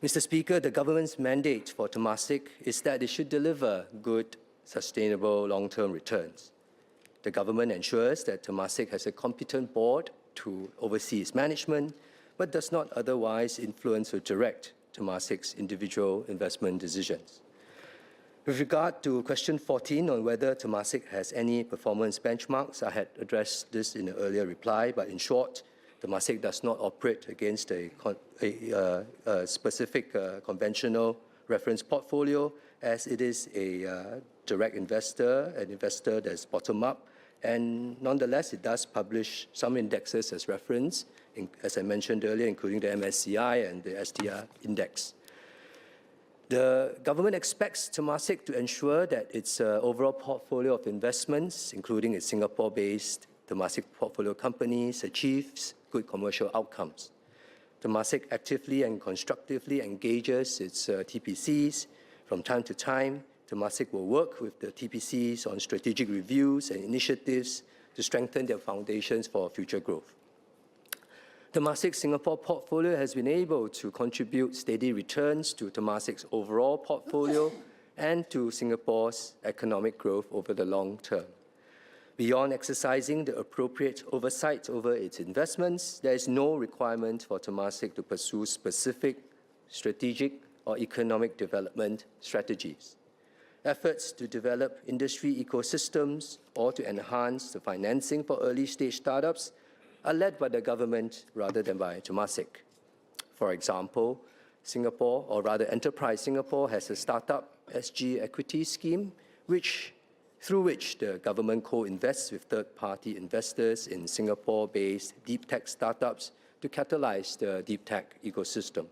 Mr. Speaker, the government's mandate for Temasek is that it should deliver good, sustainable long-term returns. The government ensures that Temasek has a competent board to oversee its management, but does not otherwise influence or direct Temasek's individual investment decisions. With regard to question 14 on whether Temasek has any performance benchmarks, I had addressed this in an earlier reply, but in short, Temasek does not operate against a specific conventional reference portfolio, as it is a direct investor, an investor that's bottom-up, and nonetheless, it does publish some indexes as reference, as I mentioned earlier, including the MSCI and the STR index. The government expects Temasek to ensure that its overall portfolio of investments, including its Singapore-based Temasek portfolio companies, achieves good commercial outcomes. Temasek actively and constructively engages its TPCs. From time to time, Temasek will work with the TPCs on strategic reviews and initiatives to strengthen their foundations for future growth. Temasek's Singapore portfolio has been able to contribute steady returns to Temasek's overall portfolio and to Singapore's economic growth over the long term. Beyond exercising the appropriate oversight over its investments, there is no requirement for Temasek to pursue specific strategic or economic development strategies. Efforts to develop industry ecosystems or to enhance the financing for early-stage startups are led by the government rather than by Temasek. For example, Singapore, or rather Enterprise Singapore, has a startup SG equity scheme through which the government co-invests with third-party investors in Singapore-based deep tech startups to catalyze the deep tech ecosystem.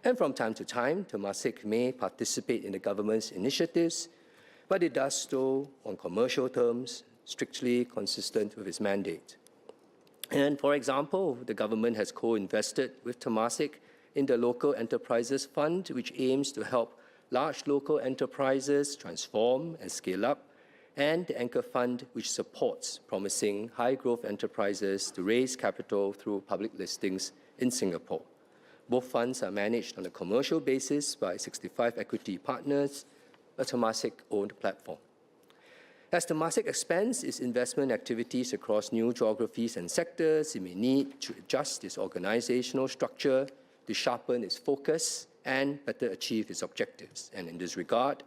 And from time to time, Temasek may participate in the government's initiatives, but it does so on commercial terms, strictly consistent with its mandate. And for example, the government has co-invested with Temasek in the Local Enterprises Fund, which aims to help large local enterprises transform and scale up, and the Anchor Fund, which supports promising high-growth enterprises to raise capital through public listings in Singapore. Both funds are managed on a commercial basis by 65 equity partners, a Temasek-owned platform. As Temasek expands its investment activities across new geographies and sectors, it may need to adjust its organizational structure to sharpen its focus and better achieve its objectives. And in this regard,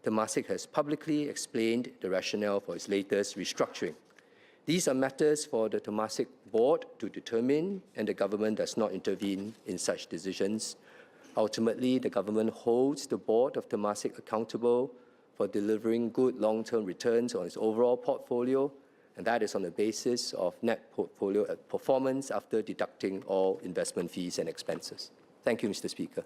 Temasek has publicly explained the rationale for its latest restructuring. These are matters for the Temasek board to determine, and the government does not intervene in such decisions. Ultimately, the government holds the board of Temasek accountable for delivering good long-term returns on its overall portfolio, and that is on the basis of net portfolio performance after deducting all investment fees and expenses. Thank you, Mr. Speaker.